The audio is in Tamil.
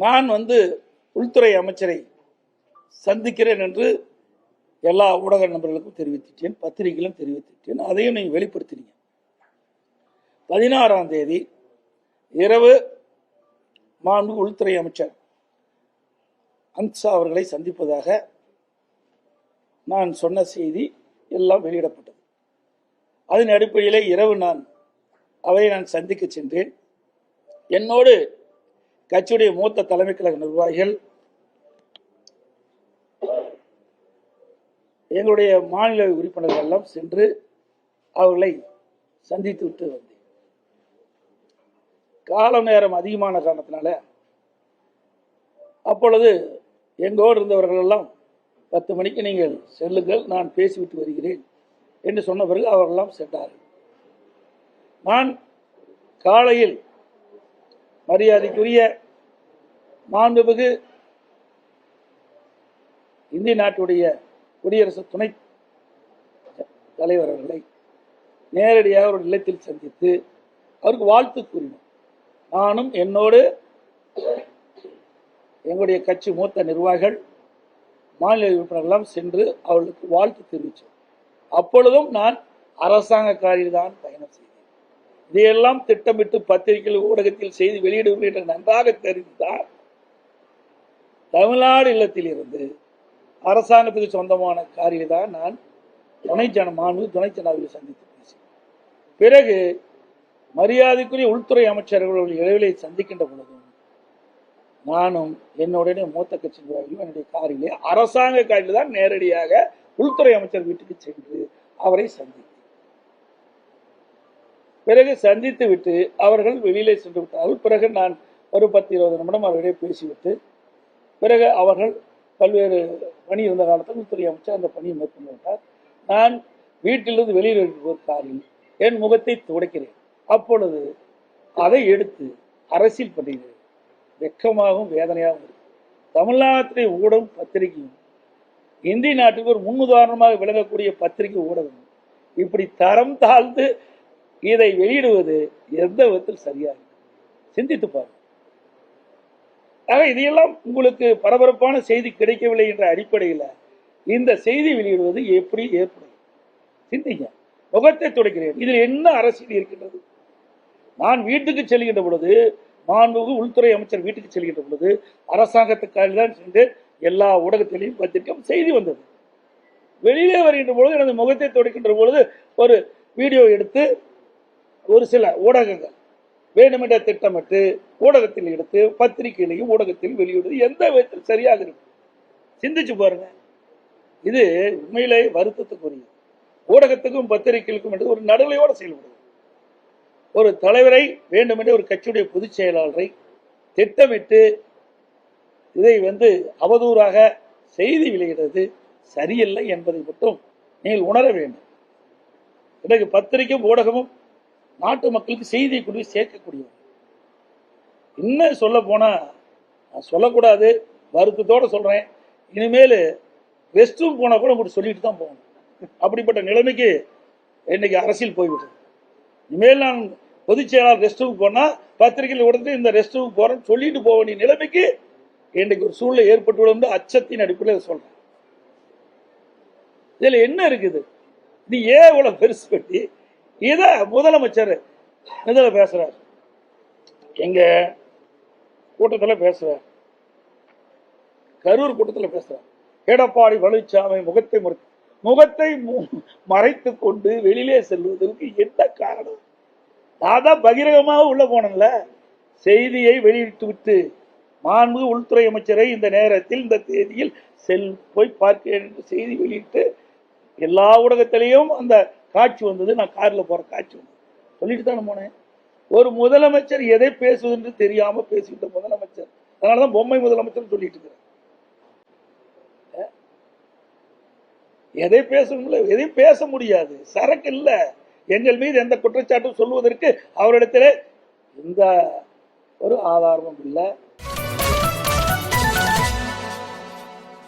நான் உள்துறை அமைச்சரை சந்திக்கிறேன் என்று எல்லா ஊடக நண்பர்களுக்கும் தெரிவித்துட்டேன், பத்திரிகைகளும் தெரிவித்துட்டேன். அதையும் நீங்கள் வெளிப்படுத்தினீங்க. 16ஆம் தேதி இரவு மாண்பு உள்துறை அமைச்சர் அன்சா அவர்களை சந்திப்பதாக நான் சொன்ன செய்தி எல்லாம் வெளியிடப்பட்டது. அதன் அடிப்படையிலே இரவு அவரை சந்திக்க சென்றேன். என்னோடு கட்சியுடைய மூத்த தலைமை கழக நிர்வாகிகள், எங்களுடைய மாநில உறுப்பினர்கள் எல்லாம் சென்று அவர்களை சந்தித்து விட்டு வந்தேன். கால நேரம் அதிகமான காரணத்தினால அப்பொழுது எங்கோடு இருந்தவர்கள் எல்லாம் 10 மணிக்கு நீங்கள் செல்லுங்கள், நான் பேசிவிட்டு வருகிறேன் என்று சொன்ன பிறகு அவர்களெல்லாம் சென்றார்கள். நான் காலையில் மரியாதைக்குரிய மாண்புமிகு இந்திய நாட்டுடைய குடியரசு துணை தலைவர் அவர்களை நேரடியாக ஒரு இல்லத்தில் சந்தித்து அவருக்கு வாழ்த்து கூறினோம். நானும் என்னோடு எங்களுடைய கட்சி மூத்த நிர்வாகிகள், மாநில உறுப்பினர்களெல்லாம் சென்று அவர்களுக்கு வாழ்த்து தெரிவித்தோம். அப்பொழுதும் நான் அரசாங்க காரில் தான் பயணம் செய்தேன். இதையெல்லாம் திட்டமிட்டு பத்திரிகைகள் ஊடகத்தில் செய்தி வெளியிடுவது என்று நன்றாக தெரிந்தால் தமிழ்நாடு இல்லத்தில் இருந்து அரசாங்கத்துக்கு சொந்தமான காரில் தான் நான் துணை ஜனாதிபதி சந்தித்து பேசினேன். பிறகு மரியாதைக்குரிய உள்துறை அமைச்சர்கள் இடைவெளியை சந்திக்கின்ற பொழுதும் நானும் என்னுடைய மூத்த கட்சி நிர்வாகிகளும் என்னுடைய காரிலே அரசாங்க காரில் தான் நேரடியாக உள்துறை அமைச்சர் வீட்டுக்கு சென்று அவரை சந்தித்தேன். பிறகு சந்தித்து விட்டு அவர்கள் வெளியிலே சென்று விட்டார்கள். பிறகு நான் ஒரு 10-20 நிமிடம் அவர்களிடையே பேசிவிட்டு பிறகு அவர்கள் பல்வேறு பணி இருந்த காலத்தில் உள்துறை அமைச்சர் அந்த பணியை மேற்கொண்டு விட்டார். நான் வீட்டிலிருந்து வெளியில் இருக்கிற காரில் என் முகத்தை துடைக்கிறேன். அப்பொழுது அதை எடுத்து அரசியல் பண்ணுகிறேன். வெக்கமாகவும் வேதனையாகவும் இருக்கு. தமிழ்நாட்டிலே ஊடகம் பத்திரிகையும் இந்திய நாட்டுக்கு ஒரு முன்னுதாரணமாக விளங்கக்கூடிய பத்திரிகை ஊடகம் இப்படி தரம் தாழ்ந்து இதை வெளியிடுவது எந்த விதத்தில் சரியாக சிந்தித்து பாருங்கள். ஆக இதையெல்லாம் உங்களுக்கு பரபரப்பான செய்தி கிடைக்கவில்லை என்ற அடிப்படையில் இந்த செய்தி வெளியிடுவது எப்படி ஏற்படும் சிந்திங்க. முகத்தை துடைக்கிறேன். இதில் என்ன அரசியல் இருக்கின்றது? நான் வீட்டுக்கு செல்கின்ற பொழுது, மாண்புமிகு உள்துறை அமைச்சர் வீட்டுக்கு செல்கின்ற பொழுது அரசாங்கத்துக்காக தான் சென்று எல்லா ஊடகத்திலையும் பத்திரிக்கையும் செய்தி வந்தது. வெளியிலே வருகின்ற பொழுது எனது முகத்தை துடைக்கின்ற பொழுது ஒரு வீடியோ எடுத்து ஒரு சில ஊடகங்கள் வேண்டுமென்ற திட்டமிட்டு ஊடகத்தில் எடுத்து பத்திரிகையிலையும் ஊடகத்தில் வெளியிடுவது எந்த விதத்தில் சரியாக இருக்கு சிந்திச்சு பாருங்க. இது உண்மையிலே வருத்தத்துக்குரிய ஊடகத்துக்கும் பத்திரிகைகளுக்கும் என்று ஒரு நடுநிலையோடு செயல்படுது. ஒரு தலைவரை வேண்டுமென்ற ஒரு கட்சியுடைய பொதுச் செயலாளரை திட்டமிட்டு இதை அவதூறாக செய்தி வெளியிடுறது சரியில்லை என்பதை மட்டும் நீங்கள் உணர வேண்டும். இன்றைக்கு பத்திரிகையும் ஊடகமும் நாட்டு மக்களுக்கு செய்தியை கொண்டு சேர்க்கக்கூடியவர். இன்னும் சொல்ல போனா நான் சொல்லக்கூடாது, வருத்தத்தோடு சொல்றேன், இனிமேல் ரெஸ்ட் ரூம் போனா கூட உங்களுக்கு சொல்லிட்டு தான் போகணும். அப்படிப்பட்ட நிலைமைக்கு இன்னைக்கு அரசியல் போய்விட்டது. இனிமேல் நான் பொதுச் செயலாளர் ரெஸ்ட் ரூம் போனா பத்திரிகையில் உடனே இந்த ரெஸ்ட் ரூம் போறேன்னு சொல்லிட்டு போக வேண்டிய நிலைமைக்கு இன்றைக்கு ஒரு சூழ்நிலை ஏற்பட்டு அச்சத்தின் அடிப்படையில் சொல்றேன். இதுல என்ன இருக்குது? இது ஏன் இவ்வளவு பெருசு பற்றி இத முதலமைச்சர் இதில் பேசுறார், எங்க கூட்டத்தில் பேசுறார், கரூர் கூட்டத்தில் பேசுறார். எடப்பாடி பழனிசாமி முகத்தை மறைத்து கொண்டு வெளியிலே செல்வதற்கு என்ன காரணம்? நான் தான் பகிரங்கமாக உள்ள போனேன்ல, செய்தியை வெளியிட்டு விட்டு மாண்பு உள்துறை அமைச்சரை இந்த நேரத்தில் இந்த தேதியில் போய் பார்க்கிறேன் என்று செய்தி வெளியிட்டு எல்லா ஊடகத்திலையும் அந்த காட்சி வந்தது. நான் காரில் போற காட்சி வந்தது சொல்லிட்டு தானே போனேன். ஒரு முதலமைச்சர் எதை பேசுவது என்று தெரியாம பேசிக்கிட்ட முதலமைச்சர், அதனாலதான் பொம்மை முதலமைச்சர் சொல்லிட்டு இருக்கிறேன். எதை பேசணும், எதையும் பேச முடியாது, சரக்கு இல்ல. எங்கள் மீது எந்த குற்றச்சாட்டும் சொல்வதற்கு அவரிடத்தில் எந்த ஒரு ஆதாரமும் இல்லை.